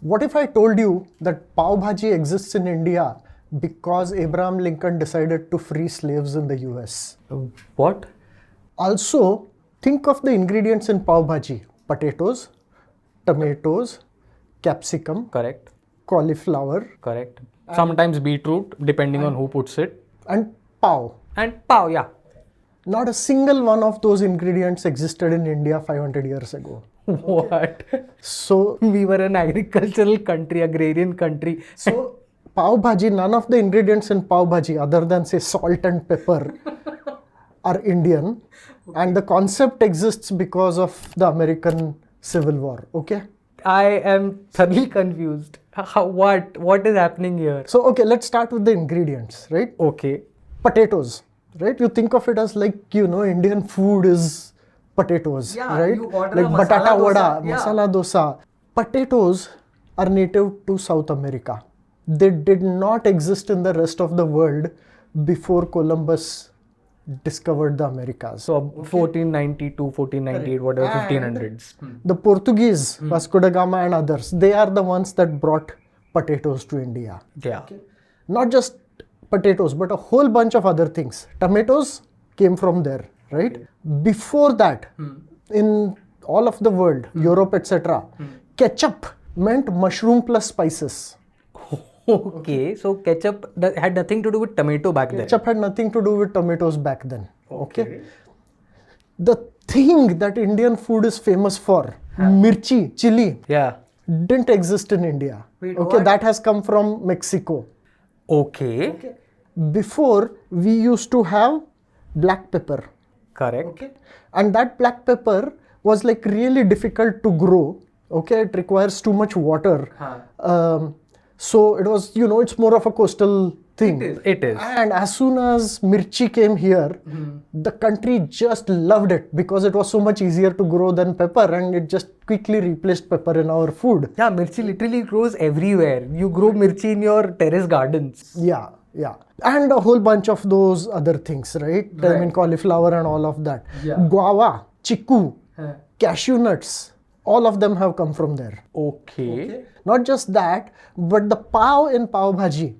What if I told you that Pav Bhaji exists in India because Abraham Lincoln decided to free slaves in the US? What? Also, think of the ingredients in Pav Bhaji: potatoes, tomatoes, capsicum, Correct. cauliflower, Correct. Sometimes beetroot, depending on who puts it. and pav. And pav, yeah. Not a single one of those ingredients existed in India 500 years ago. What? So, We were an agricultural country, agrarian country. so Pav Bhaji, none of the ingredients in Pav Bhaji, other than say salt and pepper, are Indian. And the concept exists because of the American Civil War. Okay? I am thoroughly confused. What is happening here? So, okay, let's start with the ingredients, right? Okay. Potatoes, right? You think of it as like, Indian food is potatoes, Yeah, right? you order Like a batata masala vada, dosa, yeah. masala dosa. Potatoes are native to South America. They did not exist in the rest of the world before Columbus discovered the Americas. So 1492, 1498, whatever, 1500s. The Portuguese, Vasco da Gama and others, they are the ones that brought potatoes to India. Yeah. Not just potatoes, but a whole bunch of other things. Tomatoes came from there, right? Before that, in all of the world, Europe, etc., ketchup meant mushroom plus spices. Okay, so ketchup had nothing to do with tomato back then. Ketchup had nothing to do with tomatoes back then. Okay. The thing that Indian food is famous for, mirchi, chili, Yeah. didn't exist in India. Wait, okay, what? that has come from Mexico. Okay. Before, we used to have black pepper. Correct. And that black pepper was like really difficult to grow. Okay, it requires too much water. So it was, it's more of a coastal thing. It is. And as soon as mirchi came here, the country just loved it because it was so much easier to grow than pepper, and it just quickly replaced pepper in our food. Yeah, mirchi literally grows everywhere. You grow mirchi in your terrace gardens. Yeah. And a whole bunch of those other things, right? I mean, cauliflower and all of that. Yeah. Guava, chiku, cashew nuts, all of them have come from there. Okay. Not just that, but the pav in Pav Bhaji.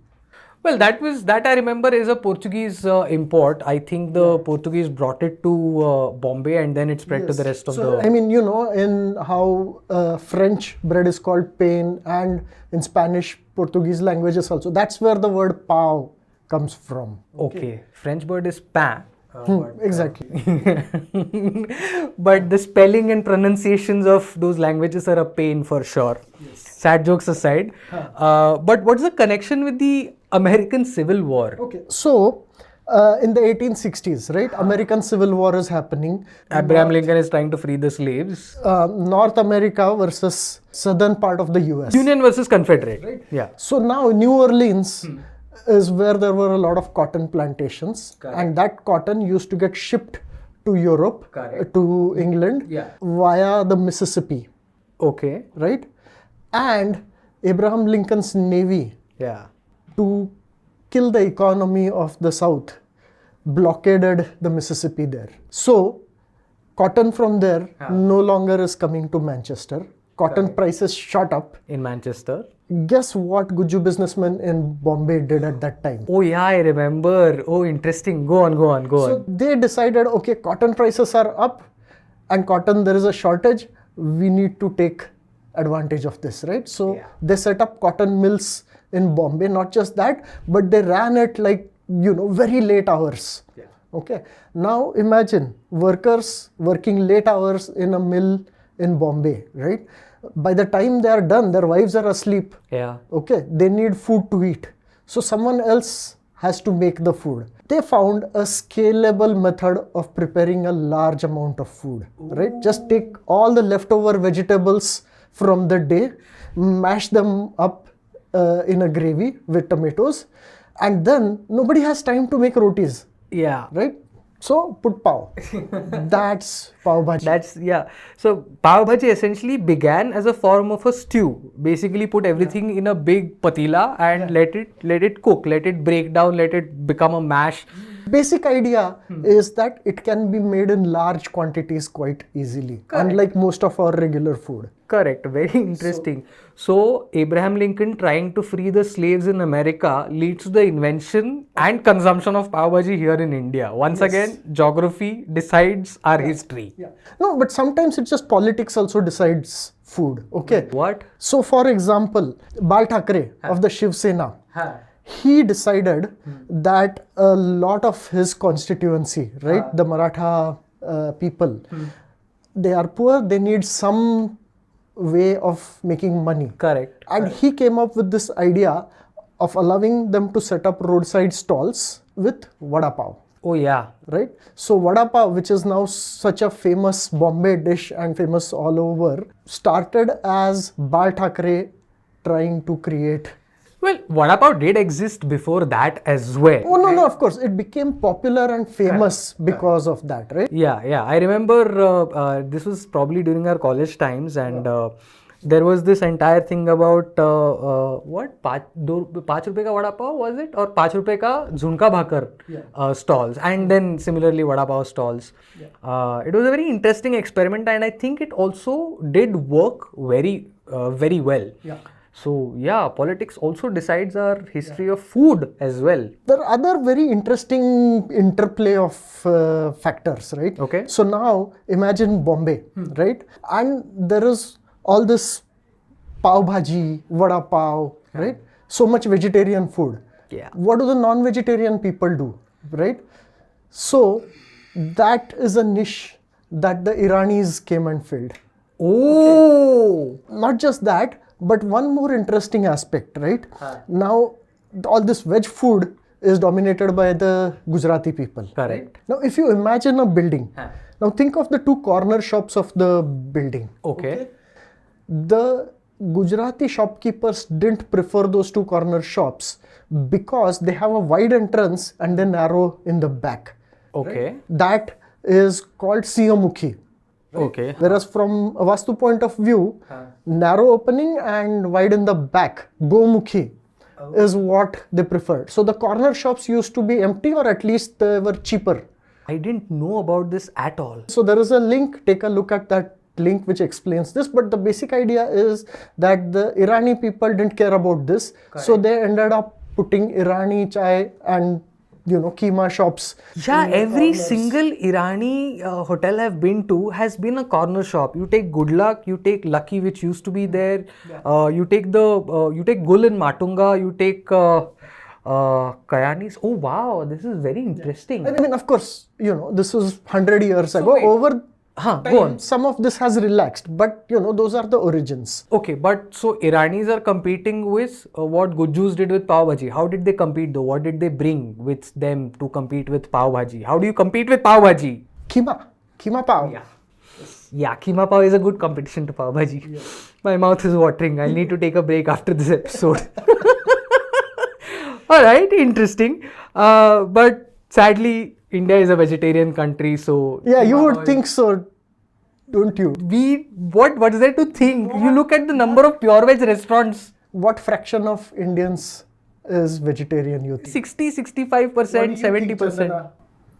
Well, that I remember is a Portuguese import. I think the Portuguese brought it to Bombay and then it spread to the rest of the... I mean, in how French bread is called pain, and in Spanish, Portuguese languages also. That's where the word pav comes from. Okay. French word is pain. Exactly. But the spelling and pronunciations of those languages are a pain for sure. Sad jokes aside. But what's the connection with the American Civil War? Okay, so in the 1860s, right, American Civil War is happening. Abraham Lincoln is trying to free the slaves. North America versus southern part of the US. Union versus Confederate. Right? Yeah. So now New Orleans is where there were a lot of cotton plantations. And that cotton used to get shipped to Europe, to England, via the Mississippi, Okay. right? And Abraham Lincoln's Navy, Yeah. to kill the economy of the South, blockaded the Mississippi there. So, cotton from there no longer is coming to Manchester. Cotton prices shot up. In Manchester. Guess what Guju businessmen in Bombay did at that time? Oh yeah, I remember. Oh, interesting. Go on. So they decided, okay, cotton prices are up and cotton, there is a shortage. We need to take advantage of this, right? So they set up cotton mills in Bombay. Not just that, but they ran it like, very late hours. Okay. Now imagine workers working late hours in a mill in Bombay, right? By the time they are done, their wives are asleep. Yeah. Okay, they need food to eat. So someone else has to make the food. They found a scalable method of preparing a large amount of food, right? Just take all the leftover vegetables from the day, mash them up in a gravy with tomatoes, and then nobody has time to make rotis, Yeah. right? So put pav. That's Pav Bhaji. So Pav Bhaji essentially began as a form of a stew. Basically put everything in a big patila and let it cook, let it break down, let it become a mash. Basic idea is that it can be made in large quantities quite easily, unlike most of our regular food. Correct. Very interesting. So, Abraham Lincoln trying to free the slaves in America leads to the invention and consumption of pav bhaji here in India. Once again, geography decides our history. No, but sometimes it's just politics also decides food. Okay. What? So, for example, Bal Thackeray of the Shiv Sena, he decided that a lot of his constituency, right, the Maratha people, they are poor, they need some way of making money. Correct. And he came up with this idea of allowing them to set up roadside stalls with vada pav. Oh, yeah. Right? So vada pav, which is now such a famous Bombay dish and famous all over, started as Bal Thackeray trying to create. Well, vada pav did exist before that as well. Oh, no, of course. It became popular and famous because of that, right? Yeah. I remember this was probably during our college times, and there was this entire thing about what? 5 rupees ka vada pav, was it? Or 5 rupees ka zunka bhakar stalls, and then similarly vada pav stalls. It was a very interesting experiment, and I think it also did work very well. So yeah, politics also decides our history of food as well. There are other very interesting interplay of factors, right? Okay. So now imagine Bombay, right? And there is all this pav bhaji, vada pav, right? So much vegetarian food. Yeah. What do the non-vegetarian people do, right? So that is a niche that the Iranis came and filled. Oh. Not just that, but one more interesting aspect, right? Now, all this veg food is dominated by the Gujarati people. Correct. Now, if you imagine a building, now think of the two corner shops of the building. Okay. The Gujarati shopkeepers didn't prefer those two corner shops because they have a wide entrance and then narrow in the back. Okay. That is called Siyamukhi. Okay. Whereas from a Vastu point of view, narrow opening and wide in the back, Gomukhi, is what they preferred. So the corner shops used to be empty, or at least they were cheaper. I didn't know about this at all. So there is a link, take a look at that link which explains this, but the basic idea is that the Irani people didn't care about this. Correct. So they ended up putting Irani chai and keema shops. Yeah, every single Irani hotel I've been to has been a corner shop. You take Good Luck, you take Lucky, which used to be there. You take Gul in Matunga, you take Kayanis. Oh wow, this is very interesting. I mean, of course, this was 100 years ago. wait. Over go on. Some of this has relaxed, but those are the origins. Okay, but so Iranis are competing with what Gujjus did with pav bhaji. How did they compete though? What did they bring with them to compete with pav bhaji? How do you compete with pav bhaji? Keema pav. Yeah, keema pav is a good competition to pav bhaji. Yeah. My mouth is watering. I need to take a break after this episode. All right, interesting. But sadly, India is a vegetarian country, so... Yeah, you would think so, don't you? What is there to think? You look at the number of pure veg restaurants. What fraction of Indians is vegetarian, you think? 60, 65%, 70%.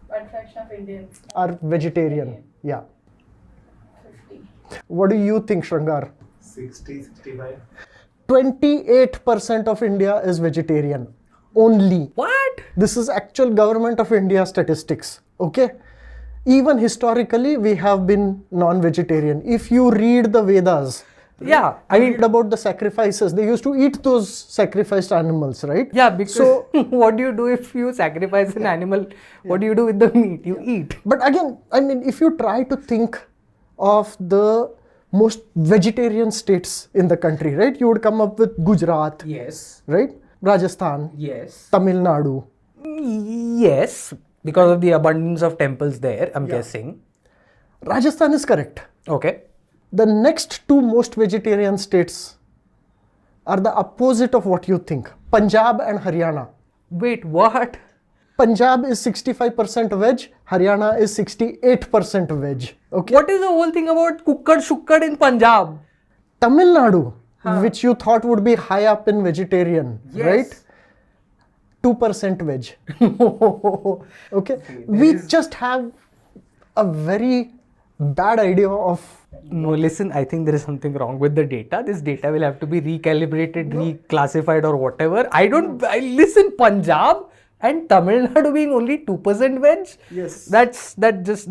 What fraction of Indians are vegetarian? Yeah. 50. What do you think, Shrangar? 60, 65. 28% of India is vegetarian. Only. What? This is actual government of India statistics. Okay? Even historically, we have been non-vegetarian. If you read the Vedas, yeah, I mean, read about the sacrifices. They used to eat those sacrificed animals, right? Yeah, because so, what do you do if you sacrifice an animal? What do you do with the meat? You eat. But again, I mean, if you try to think of the most vegetarian states in the country, right? You would come up with Gujarat. Yes. Right? Rajasthan. Yes. Tamil Nadu. Yes. Because of the abundance of temples there, I'm guessing. Rajasthan is correct. Okay. The next two most vegetarian states are the opposite of what you think. Punjab and Haryana. Wait, what? Punjab is 65% veg, Haryana is 68% veg. Okay. What is the whole thing about kukkad shukkad in Punjab? Tamil Nadu, which you thought would be high up in vegetarian, right? 2% veg. Okay, we just have a very bad idea of. No, listen, I think there is something wrong with the data. This data will have to be recalibrated, reclassified or whatever. Listen, Punjab and Tamil Nadu being only 2% veg. Yes. That just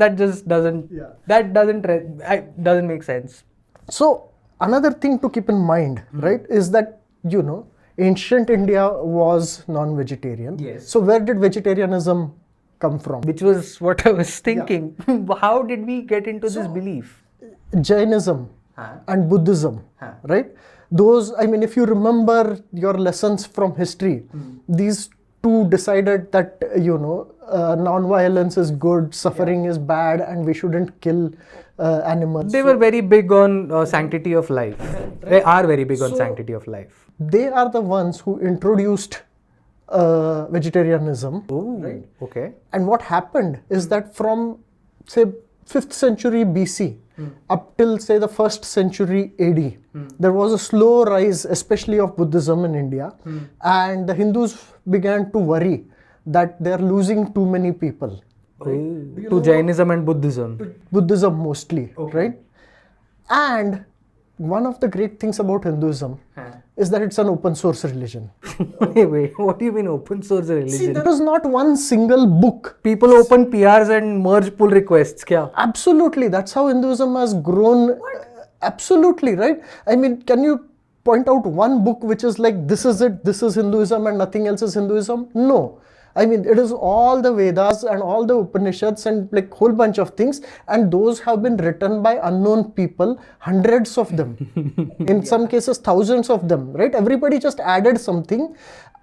doesn't doesn't make sense. So another thing to keep in mind, right, is that ancient India was non-vegetarian. Yes. So where did vegetarianism come from? Which was what I was thinking. How did we get into this belief? Jainism and Buddhism, right? Those, I mean, if you remember your lessons from history, these two decided that, non-violence is good, suffering is bad, and we shouldn't kill animals. They were very big on sanctity of life. They are very big on sanctity of life. They are the ones who introduced vegetarianism. Oh, okay. And what happened is that from, say, 5th century BC up till, say, the 1st century AD, there was a slow rise, especially of Buddhism in India. And the Hindus began to worry that they're losing too many people. To Jainism and Buddhism. Buddhism mostly, right? And one of the great things about Hinduism is that it's an open source religion. Wait, what do you mean open source religion? See, there is not one single book. People open PRs and merge pull requests. Kya? Absolutely, that's how Hinduism has grown. Absolutely, right? I mean, can you point out one book which is like, this is it, this is Hinduism and nothing else is Hinduism? No. I mean, it is all the Vedas and all the Upanishads and like whole bunch of things, and those have been written by unknown people, hundreds of them, in some cases thousands of them, right? Everybody just added something,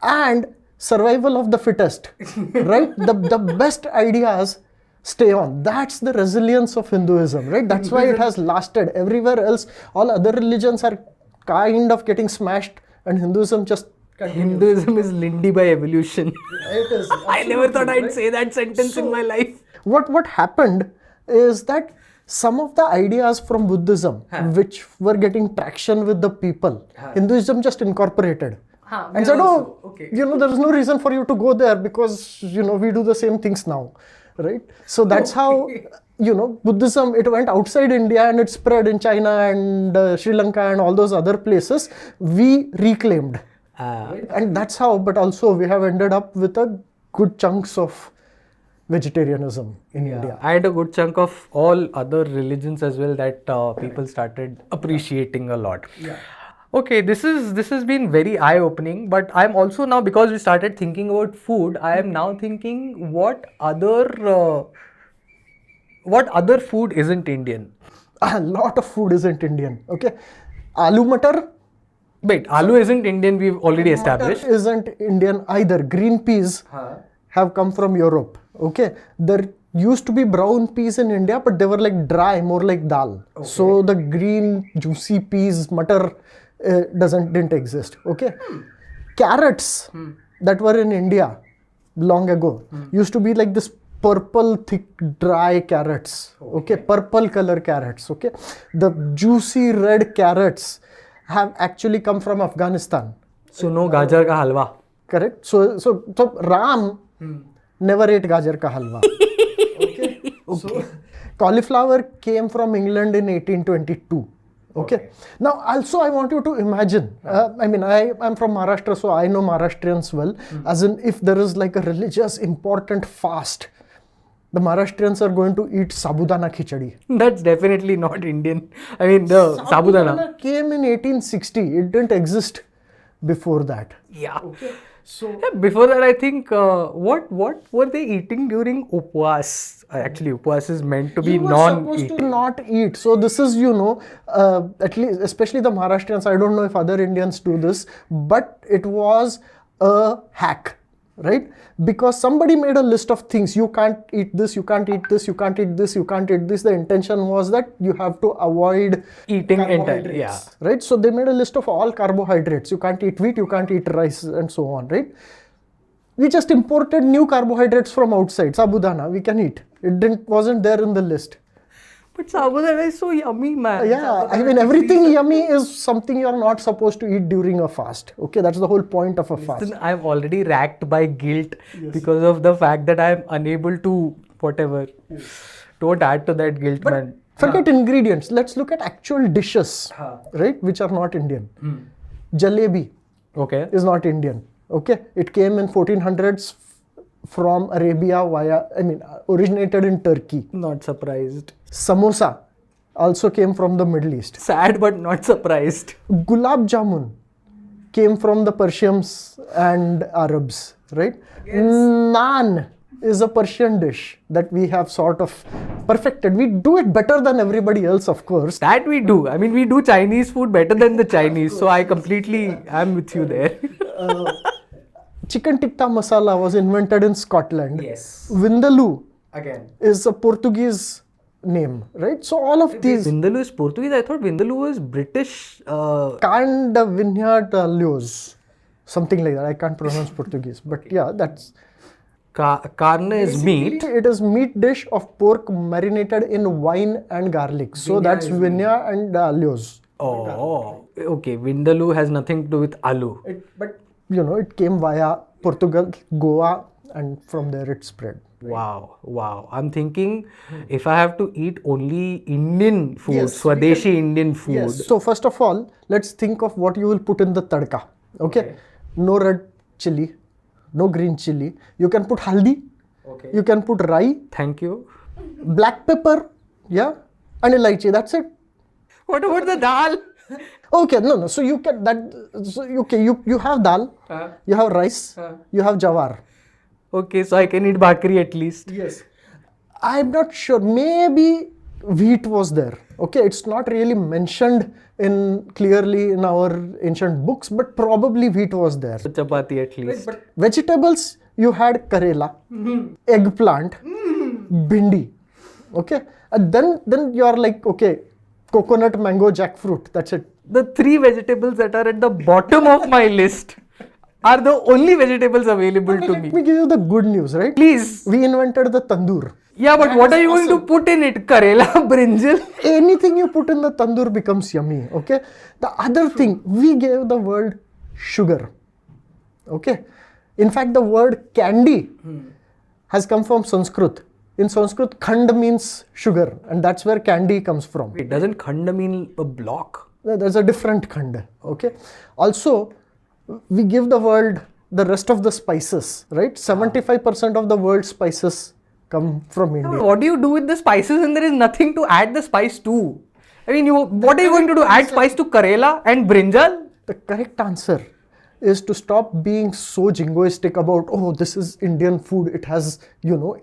and survival of the fittest, right? The best ideas stay on. That's the resilience of Hinduism, right? That's why it has lasted. Everywhere else, all other religions are kind of getting smashed, and Hinduism just Hinduism is Lindy by evolution. It is. I never thought I'd say that sentence in my life. What happened is that some of the ideas from Buddhism, which were getting traction with the people, Hinduism just incorporated. And said, there is no reason for you to go there because, we do the same things now, right? So that's how, Buddhism, it went outside India and it spread in China and Sri Lanka and all those other places. We reclaimed. And that's how, but also we have ended up with a good chunks of vegetarianism in India. And a good chunk of all other religions as well that people started appreciating a lot. Okay, this has been very eye-opening, but I'm also now, because we started thinking about food, I am now thinking what other food isn't Indian? A lot of food isn't Indian, okay? Aloo matar. Wait, aloo isn't Indian, we've already established. Matar isn't Indian either. Green peas have come from Europe, okay? There used to be brown peas in India, but they were like dry, more like dal. Okay. So the green juicy peas, matar, didn't exist, okay? Carrots that were in India long ago used to be like this purple, thick, dry carrots, okay? Purple color carrots, okay? The juicy red carrots have actually come from Afghanistan. Suno gajar ka halwa. Correct. So Ram never ate gajar ka halwa. Okay. So cauliflower came from England in 1822. Okay. Now also I want you to imagine, I'm from Maharashtra, so I know Maharashtrians well. As in, if there is like a religious important fast, the Maharashtrians are going to eat sabudana khichdi. That's definitely not Indian. I mean, the sabudana came in 1860. It didn't exist before that. Yeah. Okay. So before that, I think what were they eating during upwas? Actually, upwas is meant to be non-eating. Supposed to not eat. So this is, at least, especially the Maharashtrians. I don't know if other Indians do this, but it was a hack. Right? Because somebody made a list of things. You can't eat this, you can't eat this, you can't eat this, you can't eat this. The intention was that you have to avoid eating entirely. Yeah. Right? So they made a list of all carbohydrates. You can't eat wheat, you can't eat rice, and so on. Right? We just imported new carbohydrates from outside. Sabudana, we can eat. It wasn't there in the list. But sabudana is so yummy, man. Yeah, I mean, everything yummy is something you're not supposed to eat during a fast. Okay, that's the whole point of a fast. Listen, I'm already racked by guilt because of the fact that I'm unable to whatever. Don't add to that guilt, man. Forget ingredients. Let's look at actual dishes, right, which are not Indian. Jalebi Okay. is not Indian. Okay, it came in 1400s from Arabia originated in Turkey. Not surprised. Samosa also came from the Middle East. Sad but not surprised. Gulab jamun came from the Persians and Arabs, right? Naan is a Persian dish that we have sort of perfected. We do it better than everybody else, of course. That we do. I mean, we do Chinese food better than the Chinese. So I completely am with you there. Chicken tikka masala was invented in Scotland. Yes. Vindaloo Again. is a Portuguese name, right? So all of these Vindaloo is Portuguese. I thought Vindaloo was British. canned vineyard leos, something like that. I can't pronounce Portuguese, but yeah, that's Carne is meat. it is meat dish of pork marinated in wine and garlic. So that's vinya and leos. Oh, okay. Vindaloo has nothing to do with aloo. But it came via Portugal, Goa, and from there it spread. Wow. I'm thinking if I have to eat only Indian food, Yes, Swadeshi Indian food. Yes. So first of all, let's think of what you will put in the tadka. Okay. No red chili, no green chili. You can put haldi. Okay. You can put rai, Thank you. black pepper, yeah, and elaichi. That's it. What about the dal? Okay, no. So you can you have dal, you have rice, you have jawar. Okay, so I can eat bhakri at least. Yes. I'm not sure. Maybe wheat was there. Okay, it's not really mentioned clearly in our ancient books, but probably wheat was there. So chapati at least. Vegetables, you had karela, eggplant, bindi. Okay, and then you are like, okay, coconut, mango, jackfruit. That's it. The three vegetables that are at the bottom of my list are the only vegetables available to Let me. me give you the good news, right? Please. We invented the tandoor. Yeah, but what are you going to put in it? Karela, brinjal? Anything you put in the tandoor becomes yummy. Okay. The other thing, we gave the word sugar. Okay. In fact, the word candy has come from Sanskrit. In Sanskrit, khand means sugar, and that's where candy comes from. It doesn't khanda mean a block. There's a different khand. Okay. Also, we give the world the rest of the spices, right? 75% of the world's spices come from India. What do you do with the spices and there is nothing to add the spice to? I mean, what are you going to do? Add spice to Karela and brinjal? The correct answer is to stop being so jingoistic about, oh, this is Indian food. It has,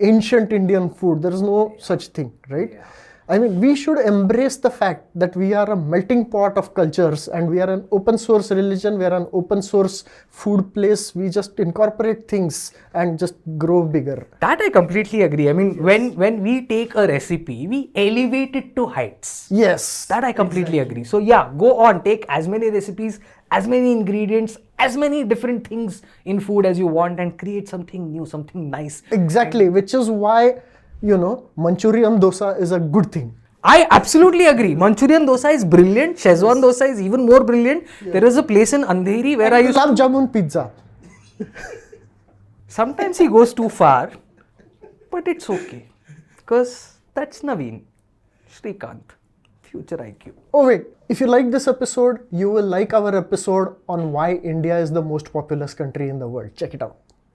ancient Indian food. There is no such thing, right? Yeah. I mean, we should embrace the fact that we are a melting pot of cultures and we are an open source religion. We are an open source food place. We just incorporate things and just grow bigger. That I completely agree. I mean, when we take a recipe, we elevate it to heights. Yes. That I completely agree. So yeah, go on, take as many recipes, as many ingredients, as many different things in food as you want and create something new, something nice. Exactly, which is why, Manchurian dosa is a good thing. I absolutely agree. Manchurian dosa is brilliant. Szechuan dosa is even more brilliant. Yeah. There is a place in Andheri where I used to... Jamun pizza. Sometimes he goes too far, but it's okay. Because that's Naveen. Srikanth. FutureIQ. Oh wait, if you like this episode, you will like our episode on why India is the most populous country in the world. Check it out.